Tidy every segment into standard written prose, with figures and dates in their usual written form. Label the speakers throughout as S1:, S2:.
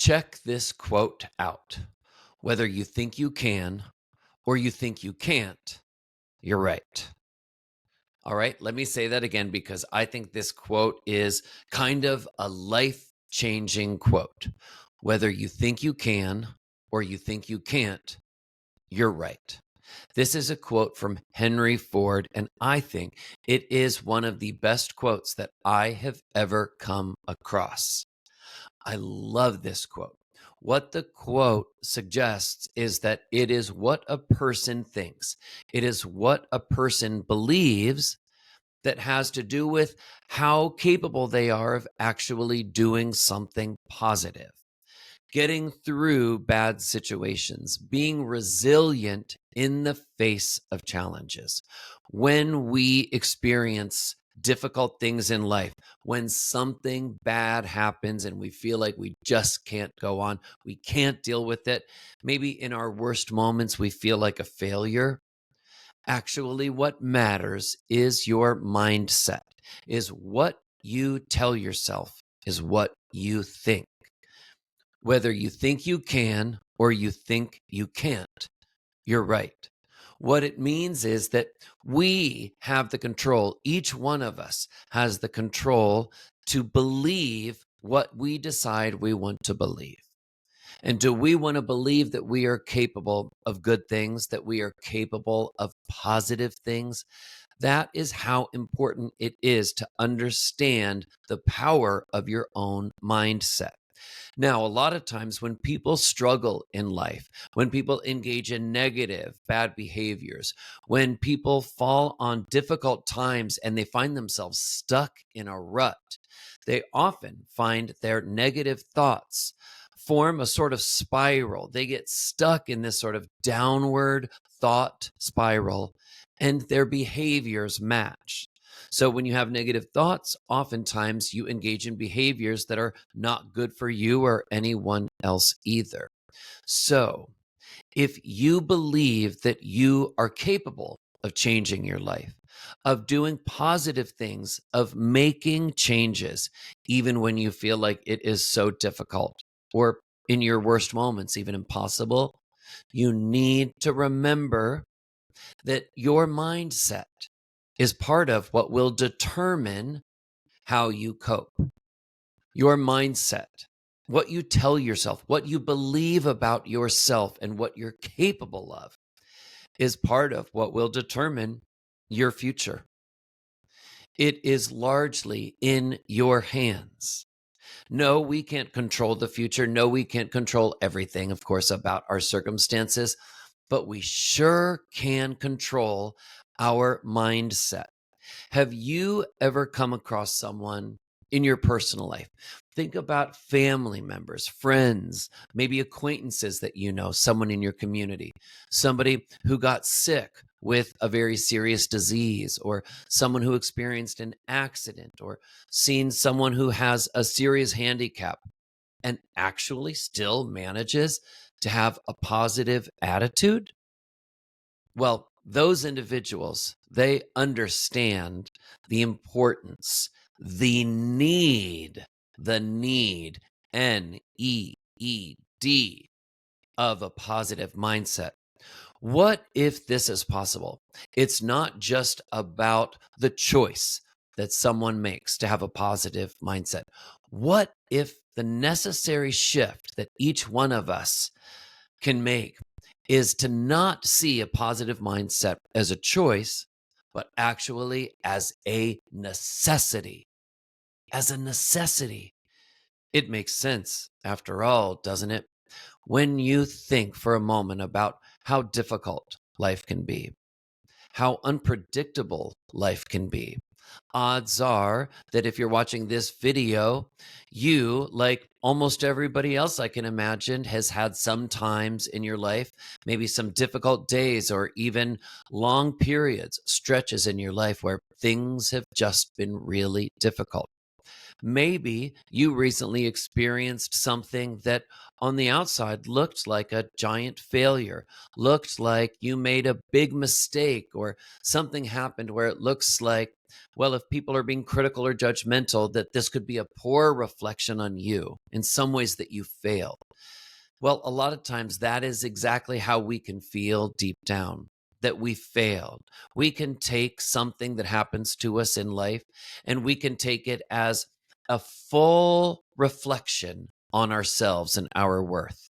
S1: Check this quote out. Whether you think you can or you think you can't, you're right. All right, let me say that again because I think this quote is kind of a life changing quote. Whether you think you can or you think you can't, you're right. This is a quote from Henry Ford, and I think it is one of the best quotes that I have ever come across. I love this quote. What the quote suggests is that it is what a person thinks, it is what a person believes that has to do with how capable they are of actually doing something positive, getting through bad situations, being resilient in the face of challenges. When we experience difficult things in life, when something bad happens and we feel like we just can't go on, we can't deal with it, maybe in our worst moments we feel like a failure. Actually, what matters is your mindset, is what you tell yourself, is what you think. Whether you think you can or you think you can't, you're right. What it means is that we have the control. Each one of us has the control to believe what we decide we want to believe. And do we want to believe that we are capable of good things, that we are capable of positive things? That is how important it is to understand the power of your own mindset. Now, a lot of times when people struggle in life, when people engage in negative, bad behaviors, when people fall on difficult times and they find themselves stuck in a rut, they often find their negative thoughts form a sort of spiral. They get stuck in this sort of downward thought spiral and their behaviors match. So when you have negative thoughts, oftentimes you engage in behaviors that are not good for you or anyone else either. So if you believe that you are capable of changing your life, of doing positive things, of making changes, even when you feel like it is so difficult, or in your worst moments, even impossible, you need to remember that your mindset is part of what will determine how you cope. Your mindset, what you tell yourself, what you believe about yourself, and what you're capable of is part of what will determine your future. It is largely in your hands. No, we can't control the future. No, we can't control everything, of course, about our circumstances, but we sure can control our mindset. Have you ever come across someone in your personal life? Think about family members, friends, maybe acquaintances that you know, someone in your community, somebody who got sick with a very serious disease, or someone who experienced an accident, or seen someone who has a serious handicap and actually still manages to have a positive attitude. Well, those individuals, they understand the importance, the need, NEED, of a positive mindset. What if this is possible? It's not just about the choice that someone makes to have a positive mindset. What if the necessary shift that each one of us can make is to not see a positive mindset as a choice, but actually as a necessity? As a necessity. It makes sense, after all, doesn't it? When you think for a moment about how difficult life can be, how unpredictable life can be. Odds are that if you're watching this video, you, like almost everybody else I can imagine, has had some times in your life, maybe some difficult days or even long periods, stretches in your life where things have just been really difficult. Maybe you recently experienced something that on the outside looked like a giant failure, looked like you made a big mistake, or something happened where it looks like, well, if people are being critical or judgmental, that this could be a poor reflection on you in some ways that you failed. Well, a lot of times that is exactly how we can feel deep down, that we failed. We can take something that happens to us in life and we can take it as a full reflection on ourselves and our worth.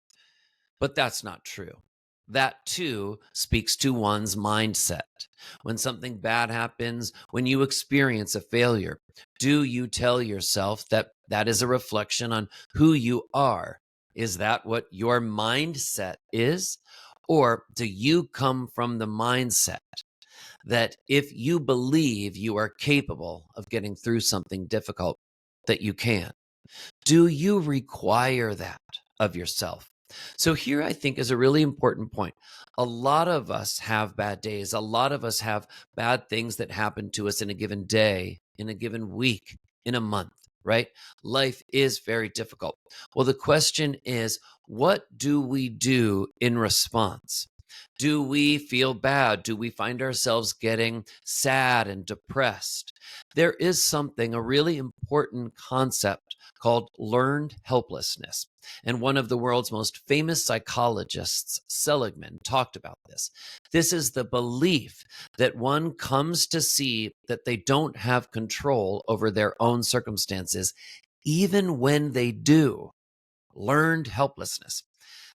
S1: But that's not true. That too speaks to one's mindset. When something bad happens, when you experience a failure, do you tell yourself that that is a reflection on who you are? Is that what your mindset is? Or do you come from the mindset that if you believe you are capable of getting through something difficult, that you can? Do you require that of yourself? So, here I think is a really important point. A lot of us have bad days. A lot of us have bad things that happen to us in a given day, in a given week, in a month, right? Life is very difficult. Well, the question is, what do we do in response? Do we feel bad? Do we find ourselves getting sad and depressed? There is something, a really important concept called learned helplessness. And one of the world's most famous psychologists, Seligman, talked about this. This is the belief that one comes to see that they don't have control over their own circumstances, even when they do. Learned helplessness.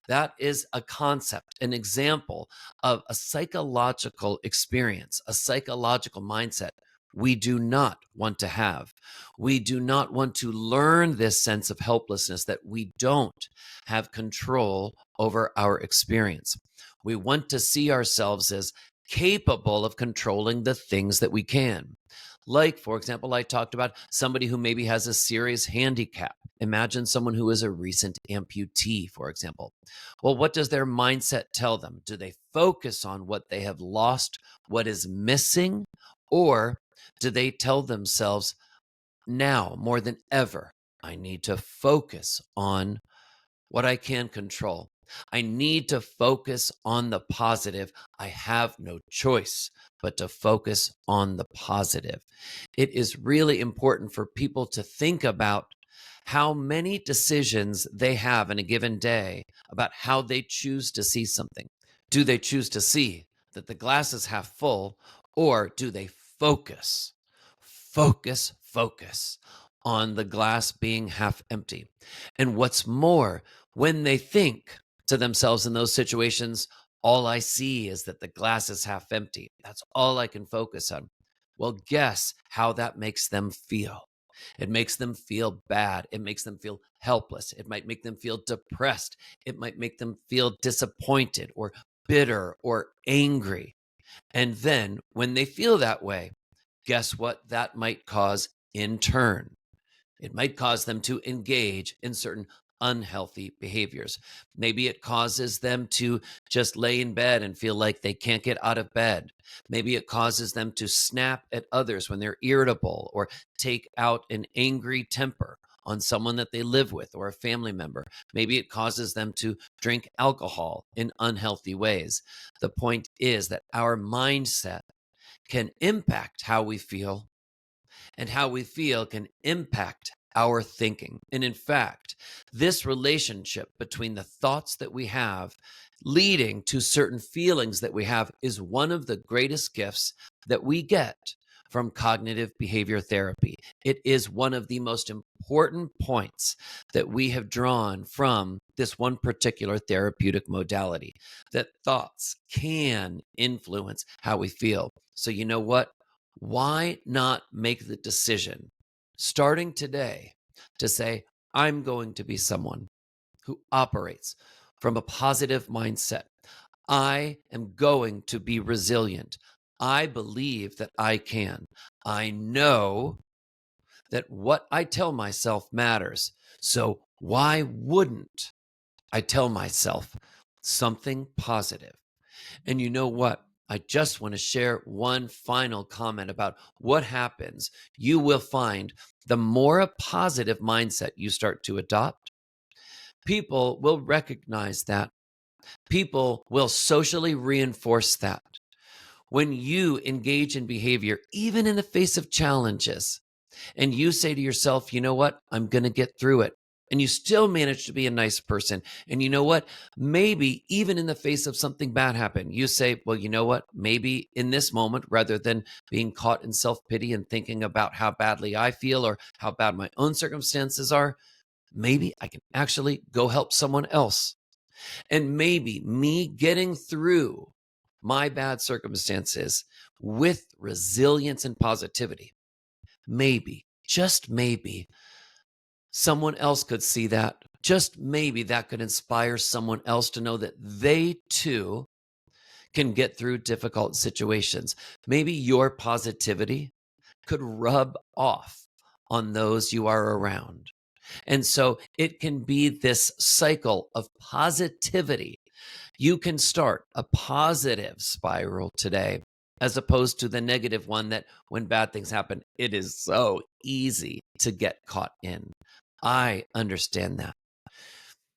S1: That is a concept, an example of a psychological experience, a psychological mindset we do not want to have. We do not want to learn this sense of helplessness that we don't have control over our experience. We want to see ourselves as capable of controlling the things that we can. Like, for example, I talked about somebody who maybe has a serious handicap. Imagine someone who is a recent amputee, for example. Well, what does their mindset tell them? Do they focus on what they have lost, what is missing? Or do they tell themselves, now more than ever, I need to focus on what I can control? I need to focus on the positive. I have no choice but to focus on the positive. It is really important for people to think about how many decisions they have in a given day about how they choose to see something. Do they choose to see that the glass is half full, or do they focus on the glass being half empty? And what's more, when they think to themselves in those situations, all I see is that the glass is half empty. That's all I can focus on. Well, guess how that makes them feel? It makes them feel bad. It makes them feel helpless. It might make them feel depressed. It might make them feel disappointed or bitter or angry. And then when they feel that way, guess what that might cause in turn? It might cause them to engage in certain unhealthy behaviors. Maybe it causes them to just lay in bed and feel like they can't get out of bed. Maybe it causes them to snap at others when they're irritable, or take out an angry temper on someone that they live with or a family member. Maybe it causes them to drink alcohol in unhealthy ways. The point is that our mindset can impact how we feel, and how we feel can impact our thinking. And in fact, this relationship between the thoughts that we have leading to certain feelings that we have is one of the greatest gifts that we get from cognitive behavior therapy. It is one of the most important points that we have drawn from this one particular therapeutic modality, that thoughts can influence how we feel. So, you know what? Why not make the decision starting today to say, I'm going to be someone who operates from a positive mindset. I am going to be resilient. I believe that I can. I know that what I tell myself matters. So why wouldn't I tell myself something positive? And you know what? I just want to share one final comment about what happens. You will find the more a positive mindset you start to adopt, people will recognize that. People will socially reinforce that. When you engage in behavior, even in the face of challenges, and you say to yourself, you know what, I'm going to get through it. And you still manage to be a nice person. And you know what? Maybe even in the face of something bad happen, you say, well, you know what? Maybe in this moment, rather than being caught in self pity and thinking about how badly I feel or how bad my own circumstances are, maybe I can actually go help someone else. And maybe me getting through my bad circumstances with resilience and positivity, maybe, just maybe, someone else could see that. Just maybe that could inspire someone else to know that they too can get through difficult situations. Maybe your positivity could rub off on those you are around. And so it can be this cycle of positivity. You can start a positive spiral today as opposed to the negative one that when bad things happen, it is so easy to get caught in. I understand that.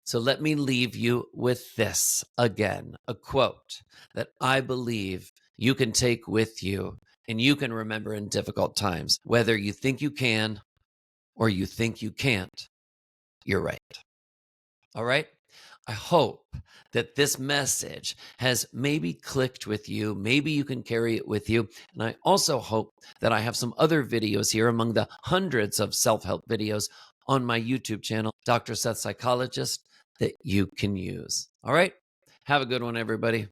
S1: So let me leave you with this again, a quote that I believe you can take with you and you can remember in difficult times. Whether you think you can or you think you can't, you're right. All right. I hope that this message has maybe clicked with you. Maybe you can carry it with you. And I also hope that I have some other videos here among the hundreds of self-help videos on my YouTube channel, Dr. Seth Psychologist, that you can use. All right. Have a good one, everybody.